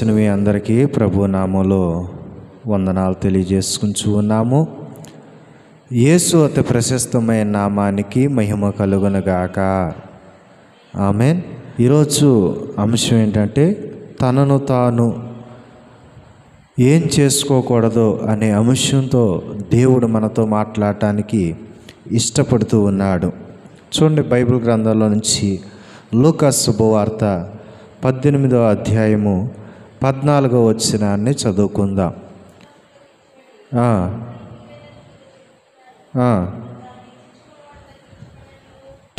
మీ అందరికీ ప్రభు నామములో వందనాలు తెలియజేసుకుంటూ ఉన్నాము. యేసు అతి ప్రశస్తమైన నామానికి మహిమ కలుగునుగాక. ఆమేన్. ఈరోజు అంశం ఏంటంటే తనను తాను ఏం చేసుకోకూడదు అనే అంశంతో దేవుడు మనతో మాట్లాడటానికి ఇష్టపడుతూ ఉన్నాడు. చూడండి, బైబిల్ గ్రంథంలో నుంచి లూకా శుభవార్త 18వ అధ్యాయము 14వ వచనాన్ని చదువుకుందాం.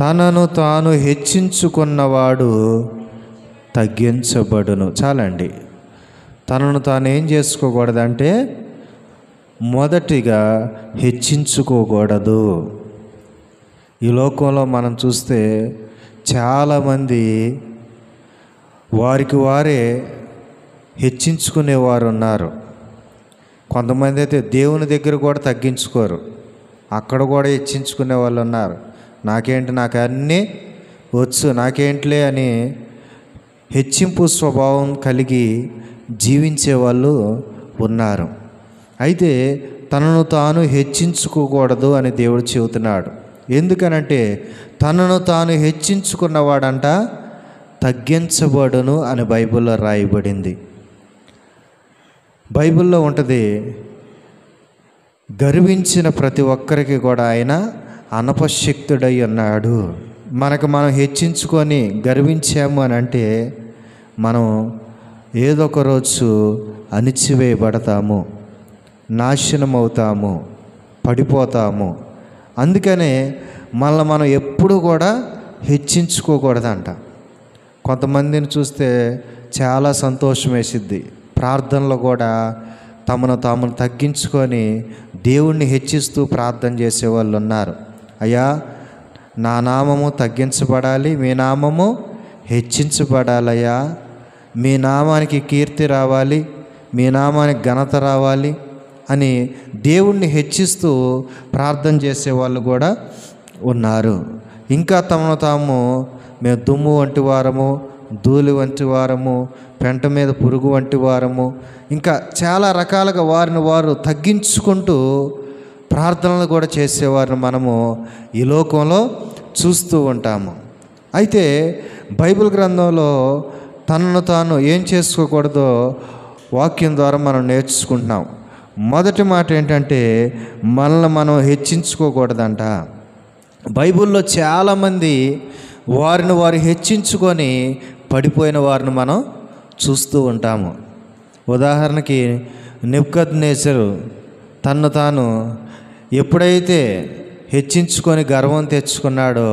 తనను తాను హెచ్చించుకున్నవాడు తగ్గించబడును. చాలండి. తనను తాను ఏం చేసుకోకూడదంటే మొదటిగా హెచ్చించుకోకూడదు. ఈ లోకంలో మనం చూస్తే చాలామంది వారికి వారే హెచ్చించుకునేవారు ఉన్నారు. కొంతమంది అయితే దేవుని దగ్గర కూడా తగ్గించుకోరు, అక్కడ కూడా హెచ్చించుకునే వాళ్ళు ఉన్నారు. నాకేంటి, నాకు అన్నీ వచ్చు, నాకేంటిలే అని హెచ్చింపు స్వభావం కలిగి జీవించే వాళ్ళు ఉన్నారు. అయితే తనను తాను హెచ్చించుకోకూడదు అని దేవుడు చెబుతున్నాడు. ఎందుకనంటే తనను తాను హెచ్చించుకున్నవాడంట తగ్గించబడును అని బైబిల్లో రాయబడింది. బైబిల్లో ఉంటుంది, గర్వించిన ప్రతి ఒక్కరికి కూడా ఆయన అనపశక్తుడై ఉన్నాడు. మనం హెచ్చించుకొని గర్వించాము అని అంటే మనం ఏదో ఒక రోజు అణిచివేయబడతాము, నాశనం అవుతాము, పడిపోతాము. అందుకనే మనం ఎప్పుడు కూడా హెచ్చించుకోకూడదంట. కొంతమందిని చూస్తే చాలా సంతోషం వేసిద్ది. ప్రార్థనలో కూడా తమను తాము తగ్గించుకొని దేవుణ్ణి హెచ్చిస్తూ ప్రార్థన చేసేవాళ్ళు ఉన్నారు. అయ్యా, నా నామము తగ్గించబడాలి, మీ నామము హెచ్చించబడాలయ్యా, మీ నామానికి కీర్తి రావాలి, మీ నామానికి ఘనత రావాలి అని దేవుణ్ణి హెచ్చిస్తూ ప్రార్థన చేసేవాళ్ళు కూడా ఉన్నారు. ఇంకా తమను తాము మేము దుమ్ము వంటి వారము, ధూళి వంటి వారము, పెంట మీద పురుగు వంటి వారము, ఇంకా చాలా రకాలుగా వారిని వారు తగ్గించుకుంటూ ప్రార్థనలు కూడా చేసేవారిని మనము ఈ లోకంలో చూస్తూ ఉంటాము. అయితే బైబిల్ గ్రంథంలో తనను తాను ఏం చేసుకోకూడదో వాక్యం ద్వారా మనం నేర్చుకుంటున్నాం. మొదటి మాట ఏంటంటే మనల్ని మనం హెచ్చించుకోకూడదంట. బైబిల్లో చాలామంది వారిని వారు హెచ్చించుకొని పడిపోయిన వారిని మనం చూస్తూ ఉంటాము. ఉదాహరణకి నెబుకద్నెజరు తన్ను తాను ఎప్పుడైతే హెచ్చించుకొని గర్వం తెచ్చుకున్నాడో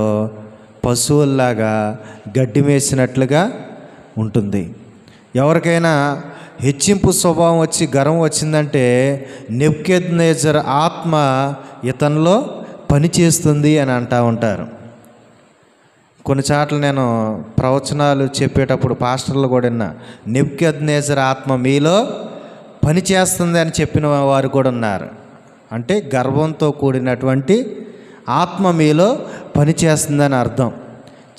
పశువుల్లాగా గడ్డి మేసినట్లుగా ఉంటుంది. ఎవరికైనా హెచ్చింపు స్వభావం వచ్చి గర్వం వచ్చిందంటే నెబుకద్నెజరు ఆత్మ ఇతనిలో పనిచేస్తుంది అని అంటూ ఉంటారు. కొన్నిసార్లు నేను ప్రవచనాలు చెప్పేటప్పుడు పాస్టర్లు కూడా విన్నా, నెబుకద్నెజరు ఆత్మ మీలో పనిచేస్తుంది అని చెప్పిన వారు కూడా ఉన్నారు. అంటే గర్వంతో కూడినటువంటి ఆత్మ మీలో పనిచేస్తుందని అర్థం.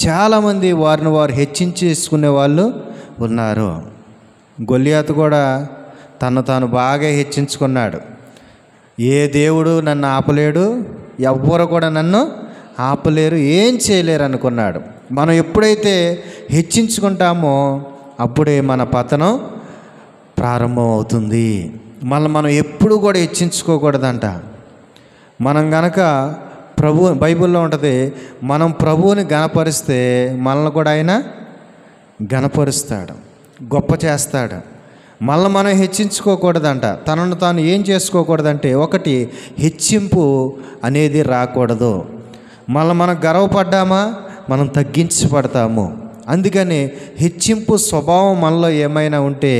చాలామంది వారిని వారు హెచ్చించేసుకునే వాళ్ళు ఉన్నారు. గొల్లియాతు కూడా తను తాను బాగా హెచ్చించుకున్నాడు. ఏ దేవుడు నన్ను ఆపలేడు, ఎవ్వరు కూడా నన్ను ఆపలేరు, ఏం చేయలేరు అనుకున్నాడు. మనం ఎప్పుడైతే హెచ్చించుకుంటామో అప్పుడే మన పతనం ప్రారంభం అవుతుంది. మనం ఎప్పుడు కూడా హెచ్చించుకోకూడదంట. మనం గనక బైబిల్లో ఉంటుంది, మనం ప్రభువుని గణపరిస్తే మనల్ని కూడా ఆయన గణపరుస్తాడు, గొప్ప చేస్తాడు. మనం హెచ్చించుకోకూడదంట. తనను తాను ఏం చేసుకోకూడదంటే ఒకటి, హెచ్చింపు అనేది రాకూడదు. మనం గర్వపడ్డామా మనం తగ్గించబడతాము. అందుకని హెచ్చింపు స్వభావం మనలో ఏమైనా ఉంటే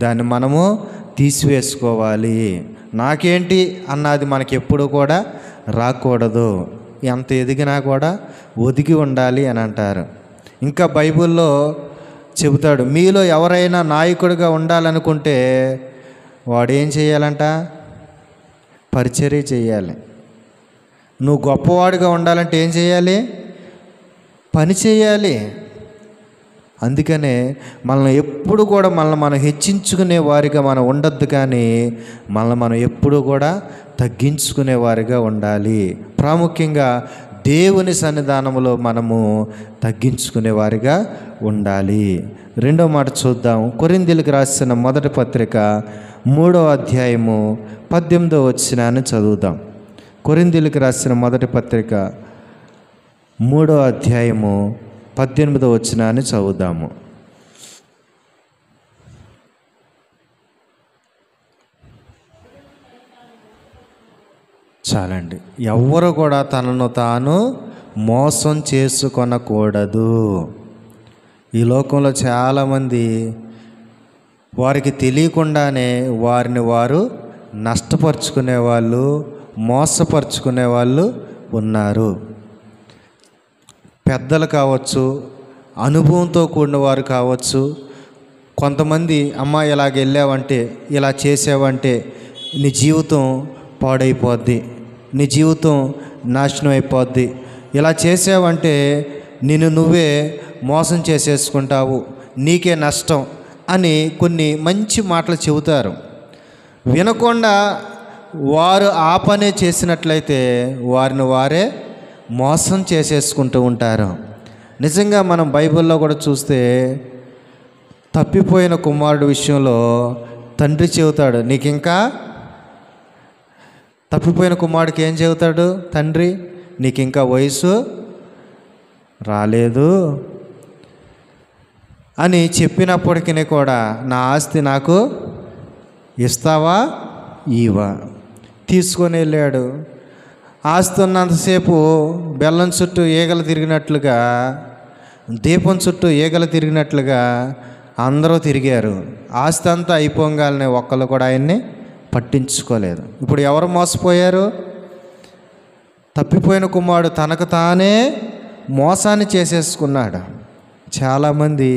దాన్ని మనము తీసివేసుకోవాలి. నాకేంటి అన్నది మనకి ఎప్పుడు కూడా రాకూడదు. ఎంత ఎదిగినా కూడా ఒదిగి ఉండాలి అని అంటారు. ఇంకా బైబిల్లో చెబుతాడు, మీలో ఎవరైనా నాయకుడిగా ఉండాలనుకుంటే వాడు ఏం చేయాలంట? పరిచర్య చేయాలి. నువ్వు గొప్పవాడిగా ఉండాలంటే ఏం చేయాలి? పని చేయాలి. అందుకనే మనల్ని ఎప్పుడు కూడా మనం హెచ్చించుకునే వారిగా మనం ఉండొద్దు, కానీ మనం ఎప్పుడు కూడా తగ్గించుకునే వారిగా ఉండాలి. ప్రాముఖ్యంగా దేవుని సన్నిధానంలో మనము తగ్గించుకునే వారిగా ఉండాలి. రెండో మాట చూద్దాం. కొరింథీయులకు రాసిన మొదటి పత్రిక 3వ అధ్యాయము 18వ వచనాన్ని చదువుదాం. కొరింథీయులకు రాసిన మొదటి పత్రిక 3వ అధ్యాయము 18వ వచనాన్ని చదువుదాము. చాలండి. ఎవ్వరు కూడా తనను తాను మోసం చేసుకొనకూడదు. ఈ లోకంలో చాలామంది వారికి తెలియకుండానే వారిని వారు నష్టపరుచుకునే వాళ్ళు, మోసపరుచుకునే వాళ్ళు ఉన్నారు. పెద్దలు కావచ్చు, అనుభవంతో కూడిన వారు కావచ్చు. కొంతమంది అమ్మ ఇలాగ వెళ్ళావంటే, ఇలా చేసావంటే నీ జీవితం పాడైపోద్ది, నీ జీవితం నాశనం అయిపోద్ది, ఇలా చేసావంటే నిన్ను నువ్వే మోసం చేసేసుకుంటావు, నీకే నష్టం అని కొన్ని మంచి మాటలు చెబుతారు. వినకుండా వారు ఆ పనే చేసినట్లయితే వారిని వారే మోసం చేసేసుకుంటూ ఉంటారు. నిజంగా మనం బైబిల్లో కూడా చూస్తే తప్పిపోయిన కుమారుడు విషయంలో తండ్రి చెబుతాడు, నీకు ఇంకా తప్పిపోయిన కుమారుడికి ఏం చెబుతాడు తండ్రి, నీకు ఇంకా వయసు రాలేదు అని చెప్పినప్పటికీ కూడా నా ఆస్తి నాకు ఇస్తావా ఇవా. తీసుకొని వెళ్ళాడు. ఆస్తి ఉన్నంతసేపు బెల్లం చుట్టూ ఈగలు తిరిగినట్లుగా, దీపం చుట్టూ ఈగలు తిరిగినట్లుగా అందరూ తిరిగారు. ఆస్తి అంతా అయిపోగానే ఒక్కళ్ళు కూడా ఆయన్ని పట్టించుకోలేదు. ఇప్పుడు ఎవరు మోసపోయారు? తప్పిపోయిన కుమారుడు తనకు తానే మోసాన్ని చేసేసుకున్నాడు. చాలామంది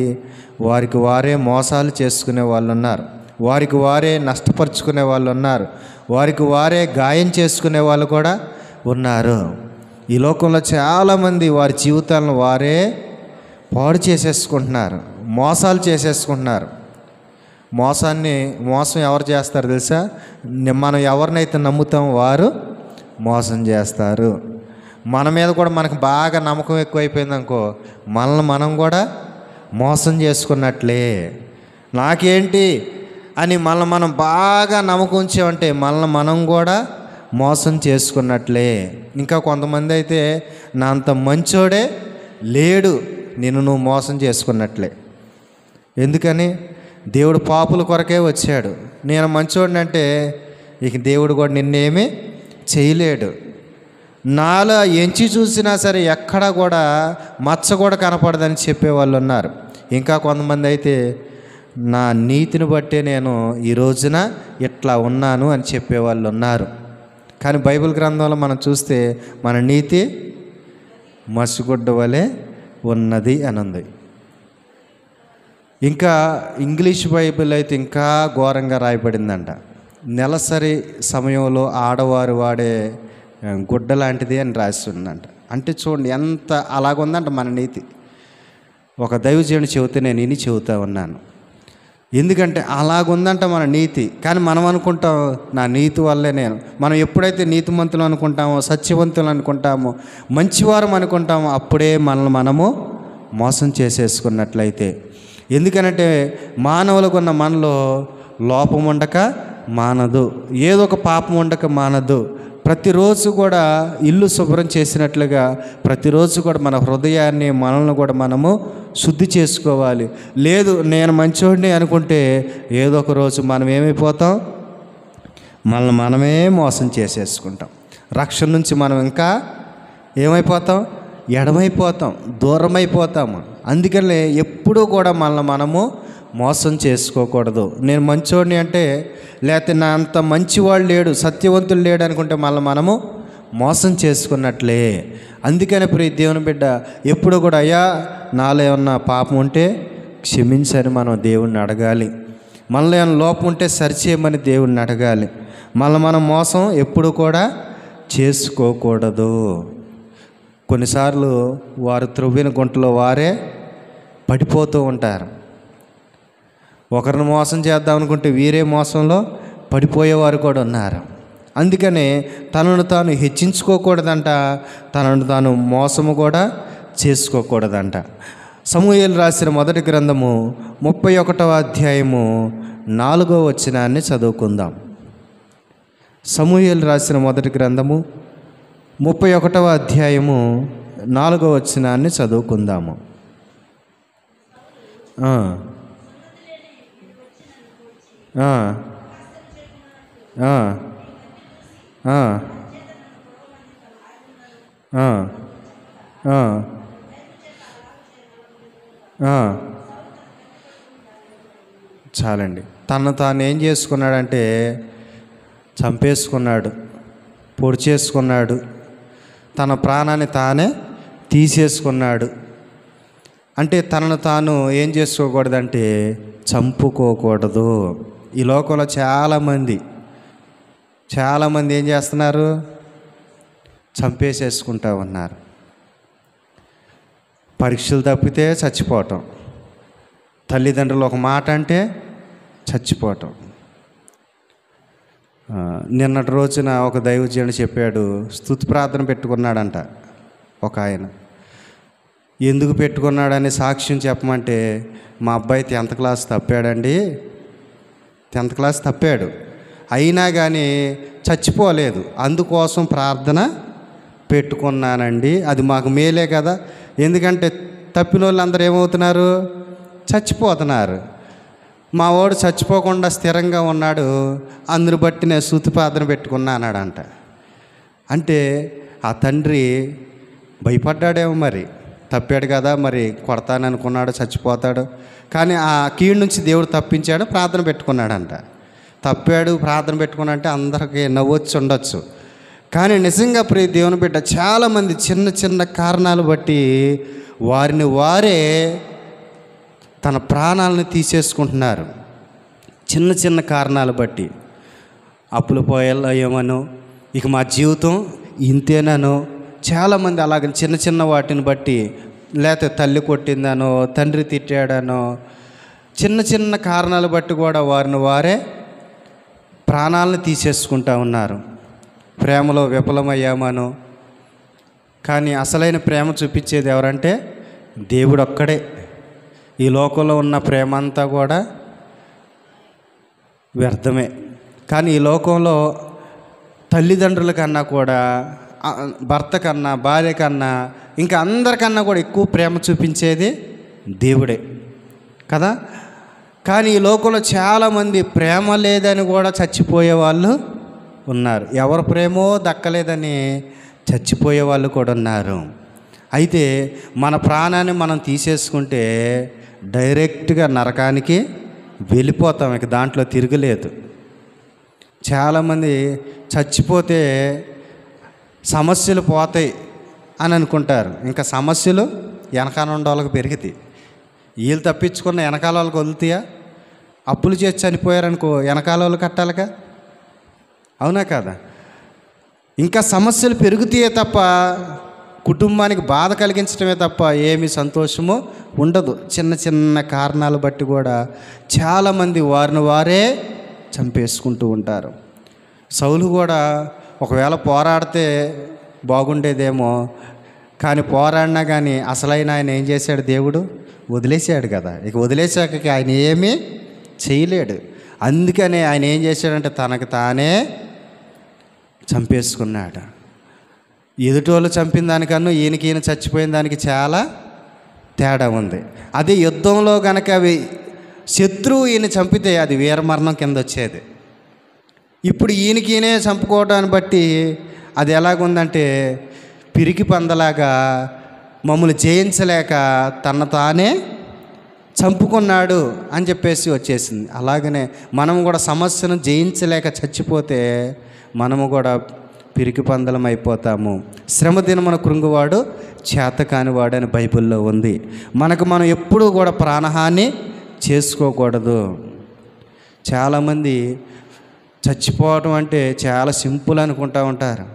వారికి వారే మోసాలు చేసుకునే వాళ్ళు ఉన్నారు, వారికి వారే నష్టపరుచుకునే వాళ్ళు ఉన్నారు, వారికి వారే గాయం చేసుకునే వాళ్ళు కూడా ఉన్నారు. ఈ లోకంలో చాలామంది వారి జీవితాలను వారే పాడు చేసేసుకుంటున్నారు, మోసాలు చేసేసుకుంటున్నారు. మోసం ఎవరు చేస్తారు తెలుసా? మనం ఎవరినైతే నమ్ముతామో వారు మోసం చేస్తారు. మన మీద కూడా మనకు బాగా నమ్మకం ఎక్కువైపోయింది అనుకో, మనల్ని మనం కూడా మోసం చేసుకున్నట్లే. నాకేంటి అని మనం బాగా నమ్మకం ఉంచామంటే మనల్ని మనం కూడా మోసం చేసుకున్నట్లే. ఇంకా కొంతమంది అయితే నా అంత మంచోడే లేడు, నిన్ను నువ్వు మోసం చేసుకున్నట్లే. ఎందుకని? దేవుడు పాపుల కొరకే వచ్చాడు. నేను మంచోడిని అంటే ఇక దేవుడు కూడా నిన్నేమీ చేయలేడు. నాలో ఎంచి చూసినా సరే ఎక్కడా కూడా మచ్చ కూడా కనపడదని చెప్పేవాళ్ళు ఉన్నారు. ఇంకా కొంతమంది అయితే నా నీతిని బట్టే నేను ఈ రోజున ఇట్లా ఉన్నాను అని చెప్పేవాళ్ళు ఉన్నారు. కానీ బైబిల్ గ్రంథంలో మనం చూస్తే మన నీతి మసిగుడ్డ వలె ఉన్నది అని ఉంది. ఇంకా ఇంగ్లీష్ బైబిల్ అయితే ఇంకా ఘోరంగా రాయబడిందంట. నెలసరి సమయంలో ఆడవారు వాడే గుడ్డ లాంటిది అని రాస్తుందంట. అంటే చూడండి ఎంత అలాగుందంట మన నీతి. ఒక దైవజనుడు చెబితే నేను ఇని చెబుతా ఉన్నాను. ఎందుకంటే అలాగుందంట మన నీతి. కానీ మనం అనుకుంటాం నా నీతి వల్లే మనం ఎప్పుడైతే నీతిమంతులు అనుకుంటామో, సత్యవంతులు అనుకుంటామో, మంచివారం అనుకుంటామో అప్పుడే మనల్ని మనము మోసం చేసేసుకున్నట్లయితే. ఎందుకనంటే మానవులకు ఉన్న మనలో లోపం ఉండక మానదు, ఏదో ఒక పాపం ఉండక మానదు. ప్రతిరోజు కూడా ఇల్లు శుభ్రం చేసినట్లుగా ప్రతిరోజు కూడా మన హృదయాన్ని మనల్ని కూడా మనము శుద్ధి చేసుకోవాలి. లేదు నేను మంచోడిని అనుకుంటే ఏదో ఒక రోజు మనం ఏమైపోతాం, మనల్ని మనమే మోసం చేసేసుకుంటాం. రక్షణ నుంచి మనం ఇంకా ఏమైపోతాం, ఎడమైపోతాం, దూరం అయిపోతాము. అందుకనే ఎప్పుడూ కూడా మనల్ని మనము మోసం చేసుకోకూడదు. నేను మంచోడిని అంటే, లేకపోతే నా అంత మంచివాడు లేడు, సత్యవంతులు లేడు అనుకుంటే మనము మోసం చేసుకున్నట్లే. అందుకని ప్రియ దేవుని బిడ్డ ఎప్పుడు కూడా అయ్యా నాలో ఏమన్నా పాపం ఉంటే క్షమించని మనం దేవుణ్ణి అడగాలి. మనలో ఏమైనా లోపం ఉంటే సరిచేయమని దేవుణ్ణి అడగాలి. మనం మోసం ఎప్పుడు కూడా చేసుకోకూడదు. కొన్నిసార్లు వారు త్రవ్విన గుంటలో వారే పడిపోతూ ఉంటారు. ఒకరిని మోసం చేద్దాం అనుకుంటే వీరే మోసంలో పడిపోయేవారు కూడా ఉన్నారు. అందుకనే తనను తాను హెచ్చించుకోకూడదంట, తనను తాను మోసము కూడా చేసుకోకూడదంట. సమూయేలు రాసిన మొదటి గ్రంథము 31వ అధ్యాయము 4వ వచనాన్ని చదువుకుందాం. సమూయేలు రాసిన మొదటి గ్రంథము 31వ అధ్యాయము 4వ వచనాన్ని చదువుకుందాము. చాలండి. తను తాను ఏం చేసుకున్నాడంటే చంపేసుకున్నాడు, పొడి చేసుకున్నాడు, తన ప్రాణాన్ని తానే తీసేసుకున్నాడు. అంటే తనను తాను ఏం చేసుకోకూడదంటే చంపుకోకూడదు. ఈ లోకంలో చాలామంది ఏం చేస్తున్నారు? చంపేసేసుకుంటూ ఉన్నారు. పరీక్షలు తప్పితే చచ్చిపోవటం, తల్లిదండ్రులు ఒక మాట అంటే చచ్చిపోవటం. నిన్నటి రోజున ఒక దైవజనుడు చెప్పాడు, స్తుతి ప్రార్థన పెట్టుకున్నాడంట ఒక ఆయన. ఎందుకు పెట్టుకున్నాడని సాక్ష్యం చెప్పమంటే, మా అబ్బాయి 10th క్లాస్ తప్పాడండి, 10th క్లాస్ తప్పాడు, అయినా కానీ చచ్చిపోలేదు, అందుకోసం ప్రార్థన పెట్టుకున్నానండి. అది మాకు మేలే కదా, ఎందుకంటే తప్పిన వాళ్ళందరూ ఏమవుతున్నారు? చచ్చిపోతున్నారు. మా వాడు చచ్చిపోకుండా స్థిరంగా ఉన్నాడు, అందుని బట్టి నేను స్తుతి ప్రార్థన పెట్టుకున్నా అన్నాడంట. అంటే ఆ తండ్రి భయపడ్డాడేమో, మరి తప్పాడు కదా, మరి కొడతాననుకున్నాడు, చచ్చిపోతాడు. కానీ ఆ కీడు నుంచి దేవుడు తప్పించాడు, ప్రార్థన పెట్టుకున్నాడంట. తప్పాడు, ప్రార్థన పెట్టుకున్నంటే అందరికీ నవ్వొచ్చి ఉండొచ్చు. కానీ నిజంగా ప్రియ దేవుని బిడ్డ, చాలామంది చిన్న చిన్న కారణాలు బట్టి వారిని వారే తన ప్రాణాలను తీసేసుకుంటున్నారు. చిన్న చిన్న కారణాలు బట్టి అప్పులు పోయేమనో, ఇక మా జీవితం ఇంతేనో, చాలామంది అలాగే చిన్న చిన్న వాటిని బట్టి, లేకపోతే తల్లి కొట్టిందనో, తండ్రి తిట్టాడనో, చిన్న చిన్న కారణాలు బట్టి కూడా వారిని వారే ప్రాణాలను తీసేసుకుంటూ ఉన్నారు. ప్రేమలో విఫలమయ్యామనో. కానీ అసలైన ప్రేమ చూపించేది ఎవరంటే దేవుడు ఒక్కడే. ఈ లోకంలో ఉన్న ప్రేమ అంతా కూడా వ్యర్థమే. కానీ ఈ లోకంలో తల్లిదండ్రుల కన్నా కూడా, భర్త కన్నా, భార్య కన్నా, ఇంకా అందరికన్నా కూడా ఎక్కువ ప్రేమ చూపించేది దేవుడే కదా. కానీ ఈ లోకంలో చాలామంది ప్రేమ లేదని కూడా చచ్చిపోయే వాళ్ళు ఉన్నారు. ఎవరి ప్రేమో దక్కలేదని చచ్చిపోయే వాళ్ళు కూడా ఉన్నారు. అయితే మన ప్రాణాన్ని మనం తీసేసుకుంటే డైరెక్ట్గా నరకానికి వెళ్ళిపోతాం, ఇక దాంట్లో తిరగలేదు. చాలామంది చచ్చిపోతే సమస్యలు పోతాయి అని అనుకుంటారు. ఇంకా సమస్యలు వెనకాల ఉండే వాళ్ళకి పెరుగుతాయి. వీళ్ళు తప్పించుకున్న వెనకాల వాళ్ళకి వదులుతాయా? అప్పులు చేసి చనిపోయారనుకో, వెనకాల వాళ్ళు కట్టాలిగా, అవునా కదా? ఇంకా సమస్యలు పెరుగుతాయే తప్ప కుటుంబానికి బాధ కలిగించడమే తప్ప ఏమి సంతోషము ఉండదు. చిన్న చిన్న కారణాలు బట్టి కూడా చాలామంది వారిని వారే చంపేసుకుంటూ ఉంటారు. సౌలు కూడా ఒకవేళ పోరాడితే బాగుండేదేమో, కానీ పోరాడినా కానీ అసలైన ఆయన ఏం చేశాడు? దేవుడు వదిలేశాడు కదా. ఇక వదిలేశాక ఆయన ఏమీ చేయలేడు. అందుకనే ఆయన ఏం చేశాడంటే తనకు తానే చంపేసుకున్నాడు. ఎదుటోళ్ళు చంపిన దానికన్నా ఈయన చచ్చిపోయిన దానికి చాలా తేడా ఉంది. అదే యుద్ధంలో కనుక శత్రువు ఈయన చంపితే అది వీరమరణం కింద వచ్చేది. ఇప్పుడు ఈయనకినే చంపుకోవడాన్ని బట్టి అది ఎలాగుందంటే పిరికి పందలాగా మమ్మల్ని జయించలేక తన తానే చంపుకున్నాడు అని చెప్పేసి వచ్చేసింది. అలాగనే మనం కూడా సమస్యను జయించలేక చచ్చిపోతే మనము కూడా పిరికి పందలం అయిపోతాము. శ్రమ దినమున కృంగువాడు చేతకానివాడు అని బైబిల్లో ఉంది. మనకు మనం ఎప్పుడూ కూడా ప్రాణహాని చేసుకోకూడదు. చాలామంది చచ్చిపోవటం అంటే చాలా సింపుల్ అనుకుంటూ ఉంటారు.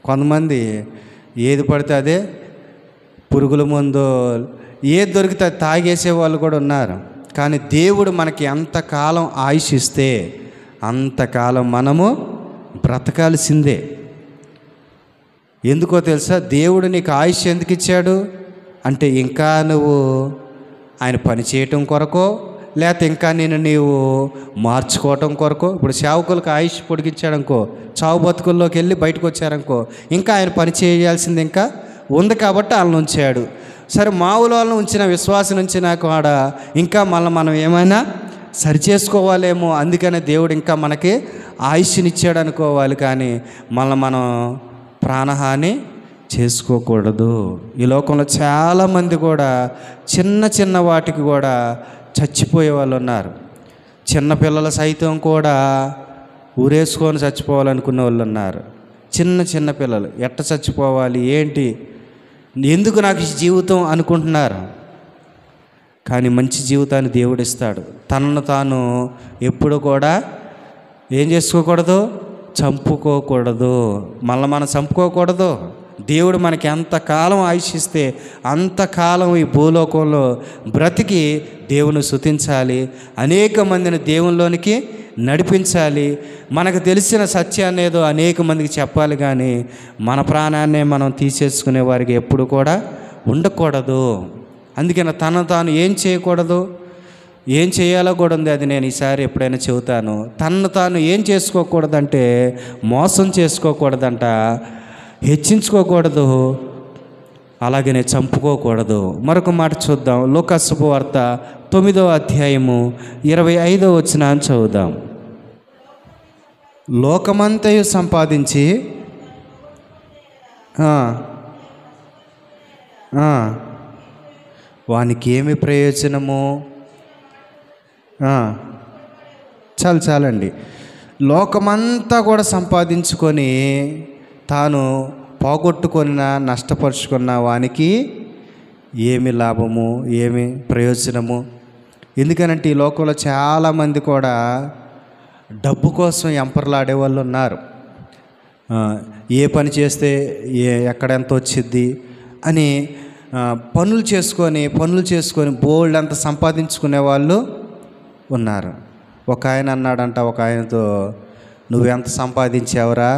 కొంతమంది ఏది పడితే అదే పురుగుల మందు ఏది దొరికితే అది తాగేసే వాళ్ళు కూడా ఉన్నారు. కానీ దేవుడు మనకి ఎంతకాలం ఆయుష్ ఇస్తే అంతకాలం మనము బ్రతకాల్సిందే. ఎందుకో తెలుసా? దేవుడు నీకు ఆయుష్ ఎందుకు ఇచ్చాడు అంటే ఇంకా నువ్వు ఆయన పని చేయటం కొరకో, లేకపోతే ఇంకా నీవు మార్చుకోవటం కొరకో. ఇప్పుడు సేవకులకు ఆయుష్ పొడిగించాడనుకో, చావు బతుకుల్లోకి వెళ్ళి బయటకు వచ్చారనుకో, ఇంకా ఆయన పని చేయాల్సింది ఇంకా ఉంది కాబట్టి వాళ్ళని ఉంచాడు. సరే, మామూలు వాళ్ళని ఉంచిన, విశ్వాసం ఉంచిన కాడ ఇంకా మళ్ళీ మనం ఏమైనా సరి చేసుకోవాలేమో, అందుకనే దేవుడు ఇంకా మనకి ఆయుష్నిచ్చాడు అనుకోవాలి. కానీ మళ్ళీ మనం ప్రాణహాని చేసుకోకూడదు. ఈ లోకంలో చాలామంది కూడా చిన్న చిన్న వాటికి కూడా చచ్చిపోయే వాళ్ళు ఉన్నారు. చిన్నపిల్లలు సైతం కూడా ఊరేసుకొని చచ్చిపోవాలనుకునే వాళ్ళు ఉన్నారు. చిన్న చిన్న పిల్లలు ఎట్ట చచ్చిపోవాలి, ఏంటి, ఎందుకు నాకు ఈ జీవితం అనుకుంటున్నారు. కానీ మంచి జీవితాన్ని దేవుడు ఇస్తాడు. తనను తాను ఎప్పుడు కూడా ఏం చేసుకోకూడదు, చంపుకోకూడదు. మళ్ళీ మనం చంపుకోకూడదు. దేవుడు మనకి ఎంతకాలం ఆయుషిస్తే అంతకాలం ఈ భూలోకంలో బ్రతికి దేవుని స్తుతించాలి, అనేక మందిని దేవునిలోనికి నడిపించాలి. మనకు తెలిసిన సత్యాన్ని ఏదో అనేక మందికి చెప్పాలి. కానీ మన ప్రాణాన్నే మనం తీసేసుకునే వారికి ఎప్పుడు కూడా ఉండకూడదు. అందుకని తను తాను ఏం చేయకూడదు, ఏం చేయాలో కూడా ఉంది. అది నేను ఈసారి ఎప్పుడైనా చెబుతాను. తనను తాను ఏం చేసుకోకూడదంటే మోసం చేసుకోకూడదంట, హెచ్చించుకోకూడదు, అలాగనే చంపుకోకూడదు. మరొక మాట చూద్దాం. లూకాసు సువార్త 9వ అధ్యాయము 25వ వచనాన్ని చదువుదాం. లోకమంతయు సంపాదించి వానికి ఏమి ప్రయోజనము? చాలండి. లోకమంతా కూడా సంపాదించుకొని తాను పోగొట్టుకున్న, నష్టపరుచుకున్న వానికి ఏమి లాభము, ఏమి ప్రయోజనము? ఎందుకనంటే ఈ లోకంలో చాలామంది కూడా డబ్బు కోసం ఎంపర్లాడే వాళ్ళు ఉన్నారు. ఏ పని చేస్తే ఎక్కడ ఎంత వచ్చిద్ది అని పనులు చేసుకొని బోల్డ్ అంత సంపాదించుకునే వాళ్ళు ఉన్నారు. ఒక ఆయన అన్నాడంట ఒక ఆయనతో, నువ్వెంత సంపాదించావురా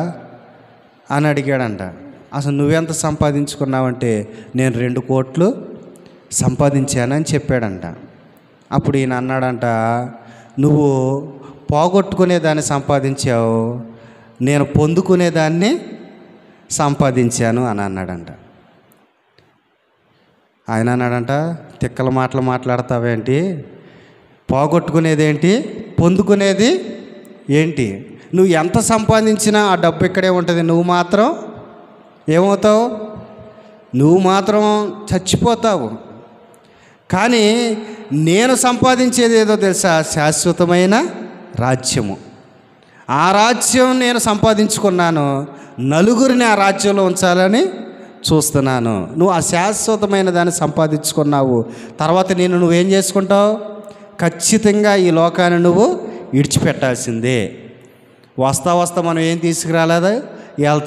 అని అడిగాడంట. అసలు నువ్వెంత సంపాదించుకున్నావంటే నేను 2 కోట్లు సంపాదించానని చెప్పాడంట. అప్పుడు ఈయన అన్నాడంట, నువ్వు పోగొట్టుకునేదాన్ని సంపాదించావు, నేను పొందుకునేదాన్ని సంపాదించాను అని అన్నాడంట. ఆయన అన్నాడంట, తిక్కల మాటలు మాట్లాడతావేంటి? పోగొట్టుకునేదేంటి, పొందుకునేది ఏంటి? నువ్వు ఎంత సంపాదించినా ఆ డబ్బు ఇక్కడే ఉంటుంది. నువ్వు మాత్రం ఏమవుతావు? నువ్వు మాత్రం చచ్చిపోతావు. కానీ నేను సంపాదించేది ఏదో తెలుసా? శాశ్వతమైన రాజ్యము. ఆ రాజ్యం నేను సంపాదించుకున్నాను, నలుగురిని ఆ రాజ్యంలో ఉంచాలని చూస్తున్నాను. నువ్వు ఆ శాశ్వతమైన దాన్ని సంపాదించుకున్నావు. తర్వాత నువ్వేం చేసుకుంటావు? ఖచ్చితంగా ఈ లోకాన్ని నువ్వు విడిచిపెట్టాల్సిందే. వస్తా మనం ఏం తీసుకురాలేదా?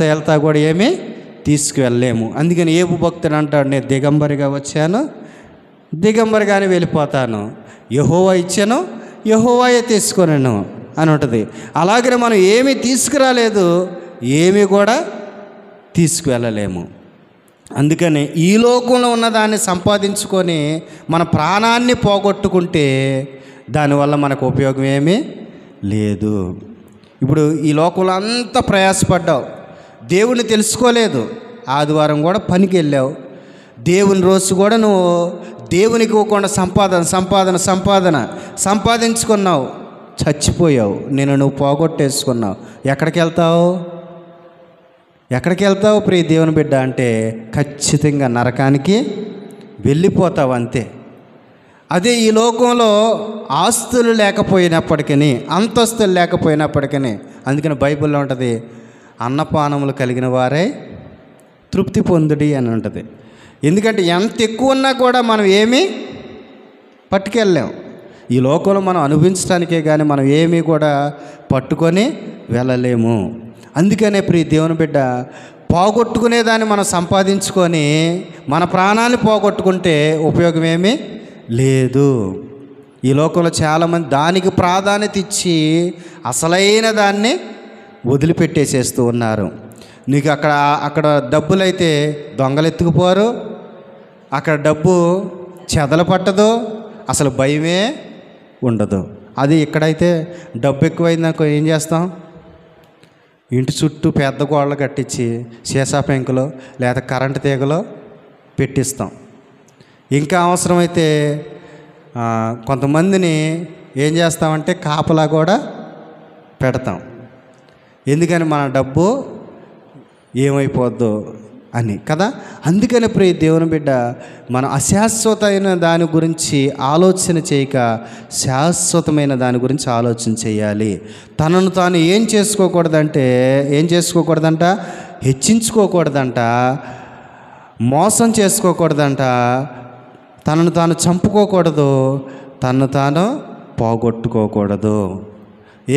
వెళ్తా కూడా ఏమీ తీసుకువెళ్ళలేము. అందుకని ఏబు భక్తుడు అంటాడు, నేను దిగంబరిగా వచ్చాను, దిగంబరిగానే వెళ్ళిపోతాను. యెహోవా ఇచ్చాను, యెహోవాయే తీసుకొనెను అని ఉంటుంది. అలాగనే మనం ఏమీ తీసుకురాలేదు, ఏమీ కూడా తీసుకువెళ్ళలేము. అందుకని ఈ లోకంలో ఉన్నదాన్ని సంపాదించుకొని మన ప్రాణాన్ని పోగొట్టుకుంటే దానివల్ల మనకు ఉపయోగం ఏమీ లేదు. ఇప్పుడు ఈ లోకంలో అంతా ప్రయాసపడ్డావు, దేవుణ్ణి తెలుసుకోలేదు, ఆదివారం కూడా పనికి వెళ్ళావు, దేవుని రోజు కూడా నువ్వు దేవునికి ఇవ్వకుండా సంపాదించుకున్నావు, చచ్చిపోయావు, నువ్వు పోగొట్టేసుకున్నావు. ఎక్కడికి వెళ్తావు ప్రియ దేవుని బిడ్డ అంటే ఖచ్చితంగా నరకానికి వెళ్ళిపోతావు, అంతే. అదే ఈ లోకంలో ఆస్తులు లేకపోయినప్పటికీ, అంతస్తులు లేకపోయినప్పటికీ, అందుకని బైబిల్లో ఉంటుంది, అన్నపానములు కలిగిన వారే తృప్తి పొందుడి అని ఉంటుంది. ఎందుకంటే ఎంత ఎక్కువ ఉన్నా కూడా మనం ఏమీ పట్టుకెళ్ళాం. ఈ లోకంలో మనం అనుభవించడానికే కానీ మనం ఏమీ కూడా పట్టుకొని వెళ్ళలేము. అందుకనే ప్రియ దేవుని బిడ్డ, పోగొట్టుకునేదాన్ని మనం సంపాదించుకొని మన ప్రాణాన్ని పోగొట్టుకుంటే ఉపయోగం ఏమీ లేదు. ఈ లోకంలో చాలామంది దానికి ప్రాధాన్యత ఇచ్చి అసలైన దాన్ని వదిలిపెట్టేసేస్తూ ఉన్నారు. నీకు అక్కడ డబ్బులైతే దొంగలు ఎత్తుకుపోరు, అక్కడ డబ్బు చెదలు పట్టదు, అసలు భయమే ఉండదు. అది ఇక్కడైతే డబ్బు ఎక్కువైందనుకో ఏం చేస్తాం? ఇంటి చుట్టూ పెద్ద గోడలు కట్టించి సీసా పెంకులో లేదా కరెంటు తీగలో పెట్టిస్తాం. ఇంకా అవసరమైతే కొంతమందిని ఏం చేస్తామంటే కాపలా కూడా పెడతాం. ఎందుకని మన డబ్బు ఏమైపోద్దో అని కదా. అందుకని ప్రియ దేవుని బిడ్డ, మన అశాశ్వతమైన దాని గురించి ఆలోచన చేయక శాశ్వతమైన దాని గురించి ఆలోచన చేయాలి. తనను తాను ఏం చేసుకోకూడదంట, హెచ్చించుకోకూడదంట, మోసం చేసుకోకూడదంట, తనను తాను చంపుకోకూడదు, తనను తాను పోగొట్టుకోకూడదు.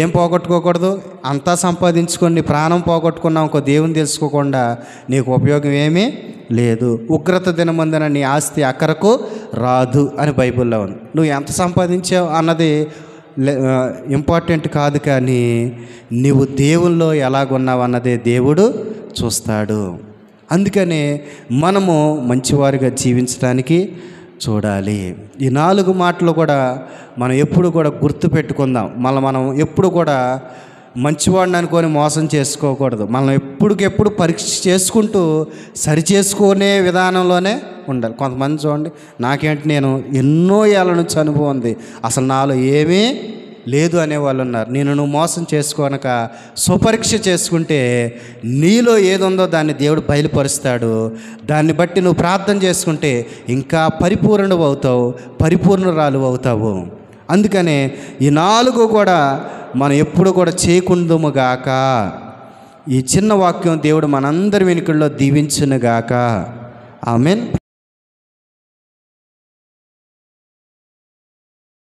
ఏం పోగొట్టుకోకూడదు? అంతా సంపాదించుకొని నీ ప్రాణం పోగొట్టుకున్నావు ఇంకో దేవుని తెలుసుకోకుండా నీకు ఉపయోగం ఏమీ లేదు. ఉగ్రత దినమందున నీ ఆస్తి అక్కరకు రాదు అని బైబిల్లో ఉంది. నువ్వు ఎంత సంపాదించావు అన్నది ఇంపార్టెంట్ కాదు, కానీ నువ్వు దేవుల్లో ఎలాగున్నావు అన్నదే దేవుడు చూస్తాడు. అందుకనే మనము మంచివారిగా జీవించడానికి చూడాలి. ఈ 4 మాటలు కూడా మనం ఎప్పుడు కూడా గుర్తుపెట్టుకుందాం. మనం ఎప్పుడు కూడా మంచివాడిని అనుకొని మోసం చేసుకోకూడదు. మనం ఎప్పటికెప్పుడు పరీక్ష చేసుకుంటూ సరి చేసుకునే విధానంలోనే ఉండాలి. కొంతమంది చూడండి, నాకేంటి నేను ఎన్నో ఏళ్ళ నుంచి అనుభవం ఉంది, అసలు నాలో ఏమీ లేదు అనేవాళ్ళు ఉన్నారు. నువ్వు మోసం చేసుకోనక స్వపరీక్ష చేసుకుంటే నీలో ఏదుందో దాన్ని దేవుడు బయలుపరుస్తాడు. దాన్ని బట్టి నువ్వు ప్రార్థన చేసుకుంటే ఇంకా పరిపూర్ణురాలు అవుతావు. అందుకనే ఈ 4 కూడా మనం ఎప్పుడు కూడా చేయకుందుముగాక. ఈ చిన్న వాక్యం దేవుడు మనందరి వెనుకల్లో దీవించునుగాక. ఆమేన్.